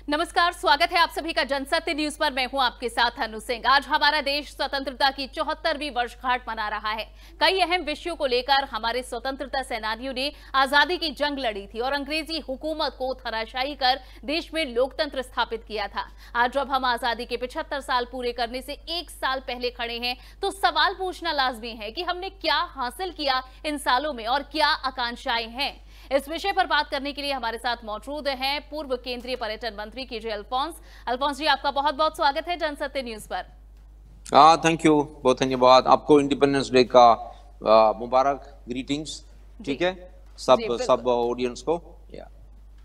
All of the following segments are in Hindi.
नमस्कार, स्वागत है आप सभी का जनसत्य न्यूज पर। मैं हूं आपके साथ अनु सिंह। आज हमारा देश स्वतंत्रता की 74वीं वर्षगांठ मना रहा है। कई अहम विषयों को लेकर हमारे स्वतंत्रता सेनानियों ने आजादी की जंग लड़ी थी और अंग्रेजी हुकूमत को धराशायी कर देश में लोकतंत्र स्थापित किया था। आज जब हम आजादी के 75 साल पूरे करने से एक साल पहले खड़े हैं, तो सवाल पूछना लाजमी है कि हमने क्या हासिल किया इन सालों में और क्या आकांक्षाएं हैं। इस विषय पर बात करने के लिए हमारे साथ मौजूद हैं पूर्व केंद्रीय पर्यटन मंत्री केजे अल्फोंस। अल्फोंस जी, आपका बहुत बहुत स्वागत है जनसत्य न्यूज पर। थैंक यू, बहुत धन्यवाद। आपको इंडिपेंडेंस डे का मुबारक ग्रीटिंग्स। ठीक है, सब ऑडियंस को।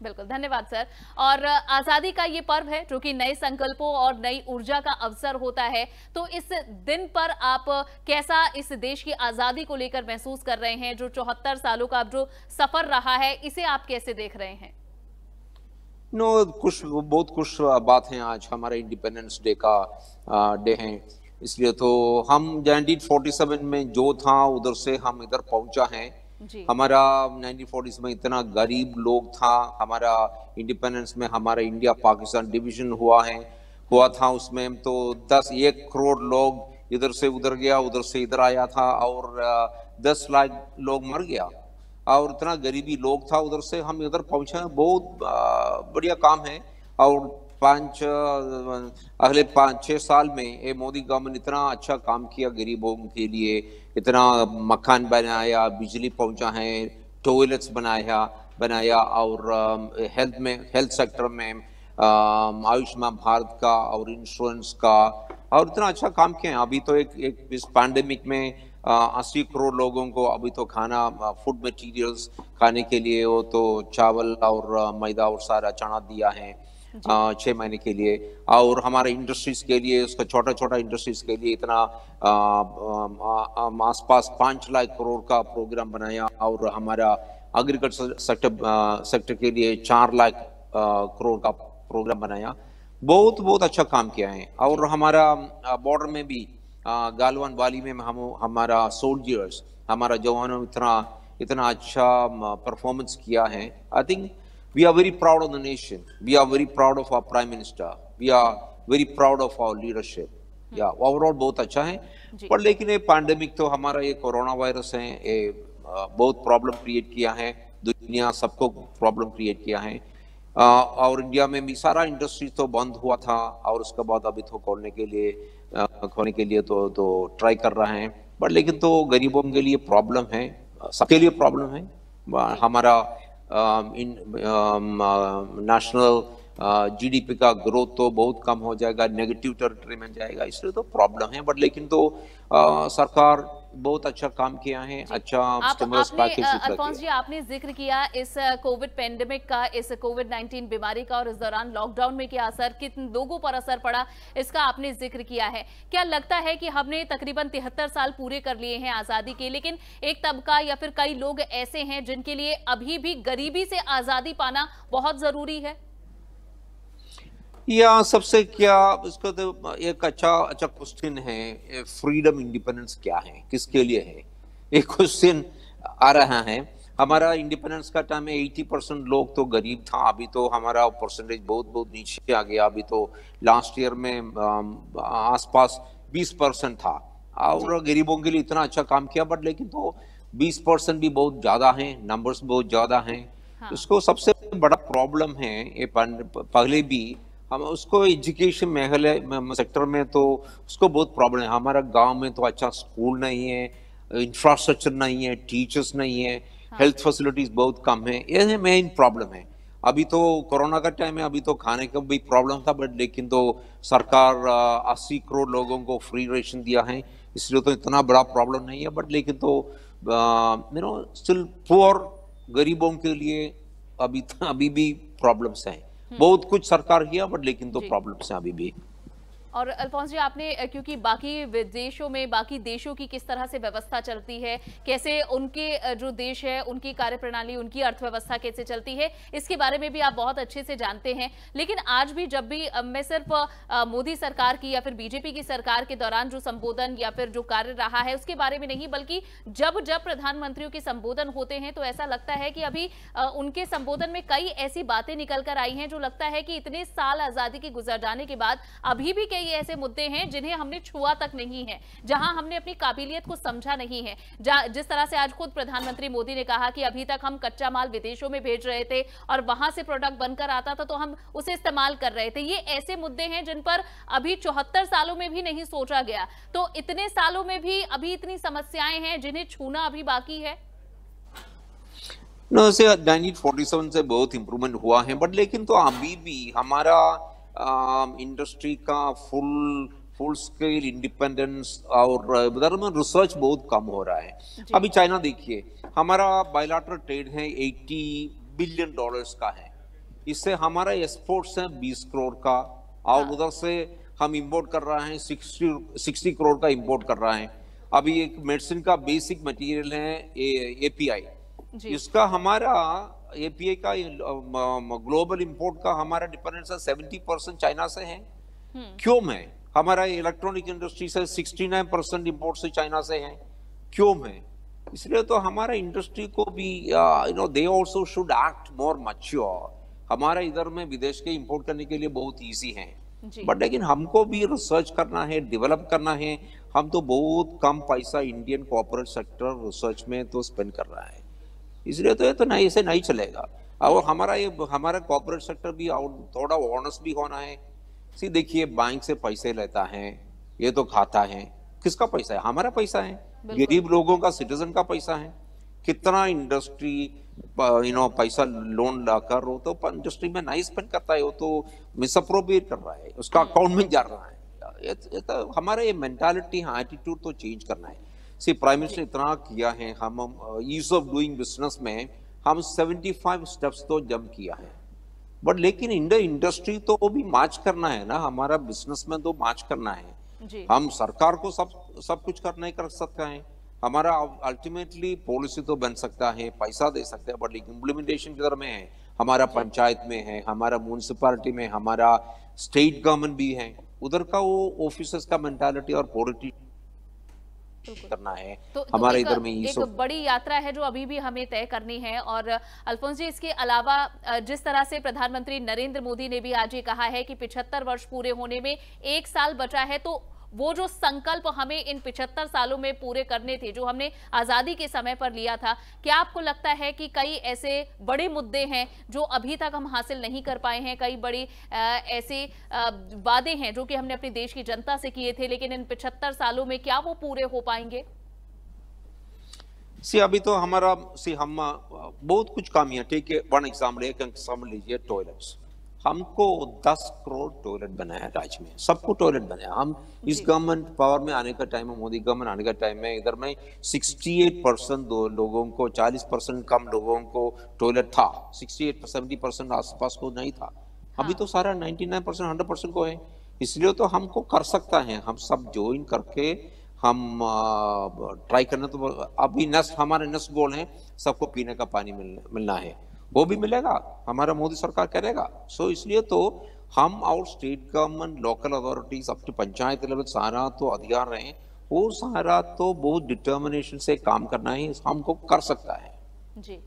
बिल्कुल, धन्यवाद सर। और आजादी का ये पर्व है जो कि नए संकल्पों और नई ऊर्जा का अवसर होता है, तो इस दिन पर आप कैसा इस देश की आजादी को लेकर महसूस कर रहे हैं? जो 74 सालों का अब जो सफर रहा है, इसे आप कैसे देख रहे हैं? बहुत खुश बात है। आज हमारा इंडिपेंडेंस डे का डे है, इसलिए तो हम 1947 में जो था उधर से हम इधर पहुंचा है। हमारा 1940s में इतना गरीब लोग था। हमारा इंडिपेंडेंस में हमारा इंडिया पाकिस्तान डिवीजन हुआ था। उसमें तो 1 करोड़ लोग इधर से उधर गया, उधर से इधर आया था और 10 लाख लोग मर गया और इतना गरीबी लोग था। उधर से हम इधर पहुंचे, बहुत बढ़िया काम है। और अगले 5-6 साल में ये मोदी गवर्नमेंट इतना अच्छा काम किया गरीबों के लिए। इतना मकान बनाया, बिजली पहुंचा है, टॉयलेट्स बनाया और हेल्थ सेक्टर में आयुष्मान भारत का और इंश्योरेंस का और इतना अच्छा काम किया है। अभी तो एक इस पैंडेमिक में 80 करोड़ लोगों को अभी तो खाना, फूड मटेरियल्स खाने के लिए वो तो चावल और मैदा और सारा चना दिया है 6 महीने के लिए। और हमारे इंडस्ट्रीज के लिए, उसका छोटा इंडस्ट्रीज के लिए इतना आसपास 5 लाख करोड़ का प्रोग्राम बनाया। और हमारा एग्रीकल्चर सेक्टर के लिए 4 लाख करोड़ का प्रोग्राम बनाया। बहुत अच्छा काम किया है। और हमारा बॉर्डर में भी गालवान वाली में हमारा सोल्जर्स, हमारा जवानों इतना अच्छा परफॉर्मेंस किया है। I think we are very proud of the nation. We are very proud of our prime minister. We are very proud of our leadership. Overall बहुत अच्छा है। पर लेकिन ये पैंडेमिक तो हमारा ये कोरोना वायरस है, ये बहुत प्रॉब्लम क्रिएट किया है। दुनिया सबको प्रॉब्लम क्रिएट किया है। और इंडिया में भी सारा इंडस्ट्री तो बंद हुआ था और उसके बाद अभी तो खोलने के लिए तो ट्राई कर रहे हैं। बट लेकिन तो गरीबों के लिए प्रॉब्लम है, सबके लिए प्रॉब्लम है। हमारा नेशनल जीडीपी का ग्रोथ तो बहुत कम हो जाएगा, नेगेटिव टेरिटरी में जाएगा, इसलिए तो प्रॉब्लम है। बट लेकिन तो सरकार बहुत अच्छा काम किया है, अच्छा स्टिमुलस पैकेज। अल्फोंस जी, आपने जिक्र किया इस कोविड पेंडेमिक का, इस कोविड-19 बीमारी का, और इस दौरान लॉकडाउन में क्या असर, किन लोगों पर असर पड़ा, इसका आपने जिक्र किया है। क्या लगता है कि हमने तकरीबन 73 साल पूरे कर लिए हैं आजादी के, लेकिन एक तबका या फिर कई लोग ऐसे हैं जिनके लिए अभी भी गरीबी से आजादी पाना बहुत जरूरी है? या सबसे क्या इसको तो एक अच्छा क्वेश्चन है, फ्रीडम इंडिपेंडेंस क्या है, किसके लिए है, एक क्वेश्चन आ रहा है। हमारा इंडिपेंडेंस का टाइम में 80% लोग तो गरीब था। अभी तो हमारा परसेंटेज बहुत नीचे आ गया। अभी तो लास्ट ईयर में आसपास 20% था और गरीबों के लिए इतना अच्छा काम किया। बट लेकिन तो 20% भी बहुत ज्यादा है, नंबर्स बहुत ज्यादा हैं। उसको सबसे बड़ा प्रॉब्लम है ये पहले भी हम उसको एजुकेशन सेक्टर में तो उसको बहुत प्रॉब्लम है। हमारा गांव में तो अच्छा स्कूल नहीं है, इंफ्रास्ट्रक्चर नहीं है, टीचर्स नहीं है, हेल्थ फैसिलिटीज बहुत कम है। ये मेन प्रॉब्लम है। अभी तो कोरोना का टाइम है, अभी तो खाने का भी प्रॉब्लम था। बट लेकिन तो सरकार 80 करोड़ लोगों को फ्री रेशन दिया है, इसलिए तो इतना बड़ा प्रॉब्लम नहीं है। बट लेकिन तो स्टिल पुअर गरीबों के लिए अभी भी प्रॉब्लम्स हैं। बहुत कुछ सरकार किया, बट लेकिन तो प्रॉब्लम्स हैं अभी भी। और अल्फोंस जी, आपने क्योंकि बाकी विदेशों में, बाकी देशों की किस तरह से व्यवस्था चलती है, कैसे उनके जो देश है उनकी कार्यप्रणाली, उनकी अर्थव्यवस्था कैसे चलती है, इसके बारे में भी आप बहुत अच्छे से जानते हैं। लेकिन आज भी जब भी मैं सिर्फ मोदी सरकार की या फिर बीजेपी की सरकार के दौरान जो संबोधन या फिर जो कार्य रहा है उसके बारे में नहीं, बल्कि जब जब प्रधानमंत्रियों के संबोधन होते हैं तो ऐसा लगता है कि अभी उनके संबोधन में कई ऐसी बातें निकल कर आई हैं जो लगता है कि इतने साल आजादी के गुजर जाने के बाद अभी भी कई ऐसे मुद्दे हैं जिन्हें हमने छुआ तक नहीं है, जहां हमने अपनी काबिलियत को समझा नहीं है। जिस तरह से आज खुद प्रधानमंत्री मोदी ने कहा कि अभी तक हम कच्चा माल विदेशों में भेज रहे थे और वहां से प्रोडक्ट बनकर आता था तो हम उसे इस्तेमाल कर रहे थे। ये ऐसे मुद्दे हैं जिन पर अभी 74 सालों में भी नहीं सोचा गया। तो इतने सालों में भी अभी इतनी समस्याएं हैं जिन्हें छूना अभी बाकी है। नो से 1947 से बहुत इम्प्रूवमेंट हुआ है, बट लेकिन तो अभी भी हमारा इंडस्ट्री का फुल स्केल इंडिपेंडेंस और उधर में रिसर्च बहुत कम हो रहा है। अभी चाइना देखिए, हमारा बायलैटरल ट्रेड है 80 बिलियन डॉलर्स का है, इससे हमारा एक्सपोर्ट्स है 20 करोड़ का, और उधर से हम इंपोर्ट कर रहे हैं 60 करोड़ का इंपोर्ट कर रहे हैं। अभी एक मेडिसिन का बेसिक मटेरियल है एपीआई, इसका हमारा एपीआई का ग्लोबल इंपोर्ट का हमारा डिपेंडेंस 70% चाइना से है। क्यों है? हमारा इलेक्ट्रॉनिक इंडस्ट्री से 69% इंपोर्ट से चाइना से है। क्यों है? इसलिए तो हमारा इंडस्ट्री को भी they also should act more mature. हमारा इधर में विदेश के इंपोर्ट करने के लिए बहुत इजी है, बट लेकिन हमको भी रिसर्च करना है, डेवलप करना है। हम तो बहुत कम पैसा इंडियन कॉर्पोरेट सेक्टर रिसर्च में तो स्पेंड कर रहा है, इसलिए तो ये तो नहीं, ऐसे नहीं चलेगा। और हमारा कॉर्पोरेट सेक्टर भी थोड़ा ऑनेस्ट भी होना है। सी देखिए, बैंक से पैसे लेता है, ये तो खाता है, किसका पैसा है? हमारा पैसा है, गरीब लोगों का, सिटीजन का पैसा है। कितना इंडस्ट्री पैसा लोन लाकर वो तो इंडस्ट्री में नहीं स्पेंड करता है, वो तो मिसअप्रोप्रिएट कर रहा है, उसका अकाउंट में जा रहा है। ये तो हमारा ये मेंटालिटी, एटीट्यूड तो चेंज करना है। सी प्राइम मिनिस्टर इतना किया है, हम ईज ऑफ डूइंग बिजनेस में हम 75 स्टेप्स तो जंप किया है, बट लेकिन इंडस्ट्री तो भी मार्च करना है ना, हमारा बिजनेस में तो मार्च करना है। हम सरकार को सब कुछ नहीं कर सकते हैं। हमारा अल्टीमेटली पॉलिसी तो बन सकता है, पैसा दे सकते हैं, बट लेकिन इम्प्लीमेंटेशन किधर में है? हमारा पंचायत में है, हमारा म्यूनिसिपैलिटी में, हमारा स्टेट गवर्नमेंट भी है। उधर का वो ऑफिसर्स का मेंटालिटी और पॉलिटी करना है। तो हमारे इधर में एक बड़ी यात्रा है जो अभी भी हमें तय करनी है। और अल्फोंस जी, इसके अलावा जिस तरह से प्रधानमंत्री नरेंद्र मोदी ने भी आज ये कहा है कि 75 वर्ष पूरे होने में 1 साल बचा है, तो वो जो संकल्प हमें इन 75 सालों में पूरे करने थे, जो हमने आजादी के समय पर लिया था, क्या आपको लगता है कि कई ऐसे बड़े मुद्दे हैं जो अभी तक हम हासिल नहीं कर पाए हैं? कई बड़ी ऐसे वादे हैं जो कि हमने अपने देश की जनता से किए थे, लेकिन इन 75 सालों में क्या वो पूरे हो पाएंगे? अभी तो हमारा हम बहुत कुछ काम है। ठीक है, वन एग्जाम्पल लीजिए, टॉयलेट्स। हमको 10 करोड़ टॉयलेट बनाया राज्य में, सबको टॉयलेट बनाया। हम इस गवर्नमेंट पावर में आने का टाइम में, मोदी गवर्नमेंट आने का टाइम में, इधर में 68% लोगों को, 40% कम लोगों को टॉयलेट था। 68-70% आसपास को नहीं था। अभी तो सारा 99%, 100% को है। इसलिए तो हमको कर सकता है, हम सब ज्वाइन करके हम ट्राई करना। तो अभी हमारा नेक्स्ट गोल है सबको पीने का पानी मिलना है, वो भी मिलेगा, हमारा मोदी सरकार करेगा। सो इसलिए तो हम और स्टेट गवर्नमेंट, लोकल अथॉरिटीज, अपनी पंचायत लेवल सारा तो अधिकार रहे, वो सारा तो बहुत डिटर्मिनेशन से काम करना है, हमको कर सकता है। जी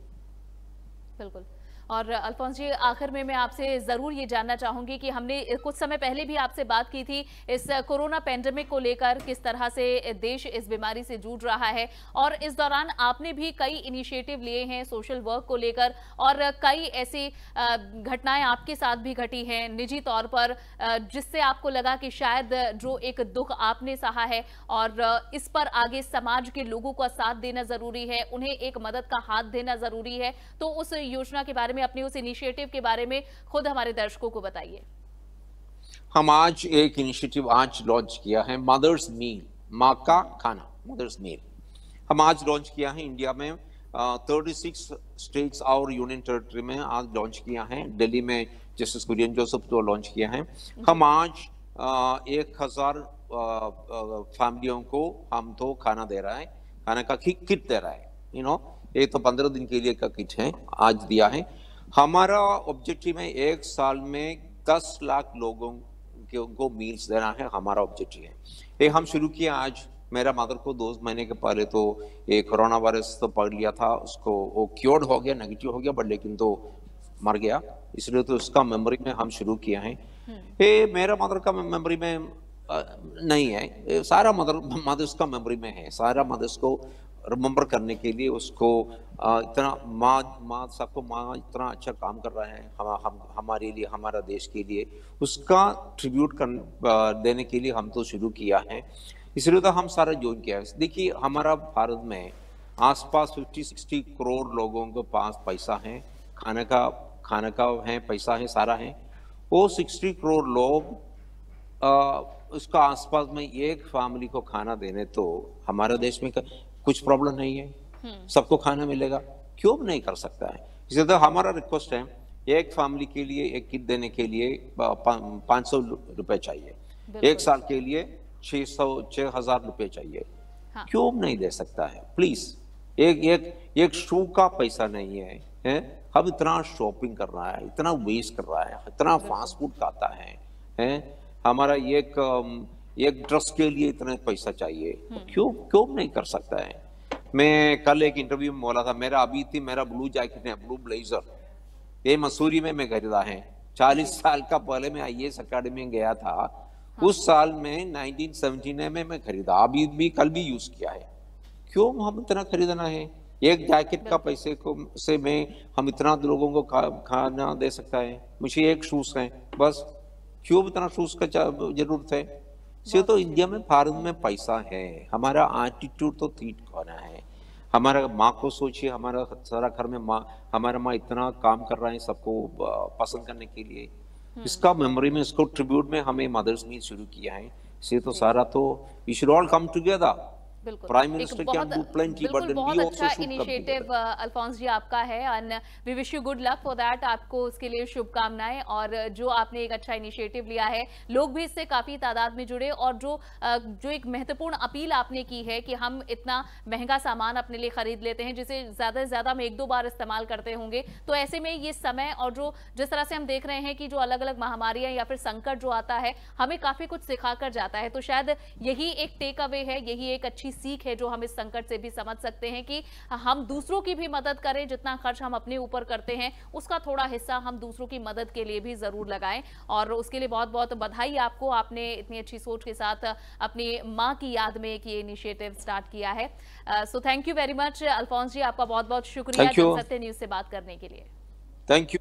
बिल्कुल। और अल्फोंस जी, आखिर में मैं आपसे जरूर ये जानना चाहूंगी कि हमने कुछ समय पहले भी आपसे बात की थी इस कोरोना पैंडेमिक को लेकर, किस तरह से देश इस बीमारी से जूझ रहा है, और इस दौरान आपने भी कई इनिशिएटिव लिए हैं सोशल वर्क को लेकर, और कई ऐसी घटनाएं आपके साथ भी घटी हैं निजी तौर पर, जिससे आपको लगा कि शायद जो एक दुख आपने सहा है और इस पर आगे समाज के लोगों का साथ देना जरूरी है, उन्हें एक मदद का हाथ देना जरूरी है। तो उस योजना के बारे में, अपने उस इनिशिएटिव के बारे में खुद हमारे दर्शकों को बताइए। हम आज एक इनिशिएटिव लॉन्च किया है, मदर्स मील, माँ का खाना, मदर्स मील। हम आज लॉन्च किया है इंडिया में 36 स्टेट्स और यूनियन टेरिटरी में आज लॉन्च किया है। दिल्ली में जस्टिस कुरियन जोसेफ तो लॉन्च किया है। हम आज 1000 फैमिलियों को हम तो खाना दे रहा है, खाने का किट दे रहा है, ये तो 15 दिन के लिए का किट है, आज दिया है। हमारा ऑब्जेक्टिव है 1 साल में 10 लाख लोगों को मील्स देना है, हमारा ऑब्जेक्टिव है। ये हम शुरू किए आज। मेरा मदर को 2 महीने के पहले तो ये कोरोना वायरस तो पकड़ लिया था, उसको वो क्योर्ड हो गया, नेगेटिव हो गया, बट लेकिन तो मर गया, इसलिए तो उसका मेमोरी में हम शुरू किया है। ये मेरा मदर का मेमोरी में नहीं है, सारा मदर्स का मेमोरी में है, सारा मदर्स को रिमेम्बर करने के लिए उसको इतना माँ सबको माँ इतना अच्छा काम कर रहा है हमारे लिए, हमारा देश के लिए, उसका ट्रिब्यूट देने के लिए हम तो शुरू किया है, इसलिए तो हम सारा ज्वाइन किया है। देखिए हमारा भारत में आसपास 50-60 करोड़ लोगों के पास पैसा है, खाने का है, पैसा है, सारा है। वो 60 करोड़ लोग उसका आसपास में एक फैमिली को खाना देने, तो हमारे देश में कुछ प्रॉब्लम नहीं है, सबको खाना मिलेगा, क्यों नहीं कर सकता है। इसलिए तो हमारा रिक्वेस्ट है, एक फैमिली के लिए एक किट देने के लिए 500 रुपए चाहिए, 1 साल के लिए 6,000 रुपए चाहिए, हाँ। क्यों नहीं दे सकता है? प्लीज, एक शू का पैसा नहीं है, हम इतना शॉपिंग कर रहा है, इतना वेस्ट कर रहा है, इतना फास्ट फूड खाता है, हमारा एक ड्रेस के लिए इतना पैसा चाहिए, क्यों नहीं कर सकता है। मैं कल एक इंटरव्यू में बोला था, मेरा ब्लू जैकेट है, ब्लू ब्लेजर, ये मसूरी में मैं खरीदा है, 40 साल का पहले मैं IAS अकेडमी में गया था, उस साल में 1979 में मैं खरीदा, अभी भी कल भी यूज किया है, क्यों हम इतना खरीदना है? एक जैकेट का पैसे को से हम इतना लोगों को खाना दे सकता है। मुझे एक शूज है बस, क्यों इतना शूज का जरूरत है? सिर्फ तो इंडिया में, भारत में पैसा है, हमारा एटीट्यूड तो ठीक होना है। हमारा माँ को सोचिए, हमारा सारा घर में हमारा माँ इतना काम कर रहा है सबको पसंद करने के लिए, इसका मेमोरी में, इसको ट्रिब्यूट में हमें मदर्स मील शुरू किया है। इसे तो सारा तो we should all come together. Prime minister can do plenty, but बहुत अच्छा इनिशिएटिव अल्फोंस जी आपका है, and we wish you good luck for that. आपको उसके लिए शुभकामनाएं, और जो आपने एक अच्छा इनिशिएटिव लिया है, लोग भी इससे काफी तादाद में जुड़े, और जो एक महत्वपूर्ण अपील आपने की है कि हम इतना महंगा सामान अपने लिए खरीद लेते हैं जिसे ज्यादा से ज्यादा हम 1-2 बार इस्तेमाल करते होंगे, तो ऐसे में ये समय और जिस तरह से हम देख रहे हैं कि जो अलग अलग महामारियां या फिर संकट जो आता है हमें काफी कुछ सिखा कर जाता है, तो शायद यही एक टेक अवे है, यही एक अच्छी सीख है जो हम इस संकट से भी समझ सकते हैं कि हम दूसरों की भी मदद करें, जितना खर्च हम अपने ऊपर करते हैं उसका थोड़ा हिस्सा हम दूसरों की मदद के लिए भी जरूर लगाएं। और उसके लिए बहुत बहुत बधाई आपको, आपने इतनी अच्छी सोच के साथ अपनी मां की याद में एक ये इनिशिएटिव स्टार्ट किया है। So thank you very much Alphons ji, आपका बहुत बहुत शुक्रिया जनसत्य न्यूज से बात करने के लिए। Thank you.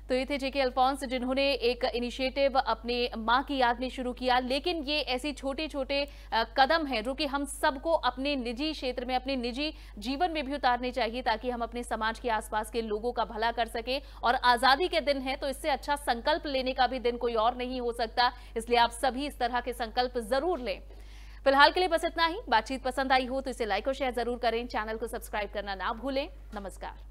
तो ये थे जेके अल्फोंस, जिन्होंने एक इनिशिएटिव अपने मां की याद में शुरू किया, लेकिन ये ऐसी छोटे छोटे कदम हैं जो कि हम सबको अपने निजी क्षेत्र में, अपने निजी जीवन में भी उतारने चाहिए, ताकि हम अपने समाज के आसपास के लोगों का भला कर सके। और आजादी के दिन है तो इससे अच्छा संकल्प लेने का भी दिन कोई और नहीं हो सकता, इसलिए आप सभी इस तरह के संकल्प जरूर लें। फिलहाल के लिए बस इतना ही। बातचीत पसंद आई हो तो इसे लाइक और शेयर जरूर करें, चैनल को सब्सक्राइब करना ना भूलें। नमस्कार।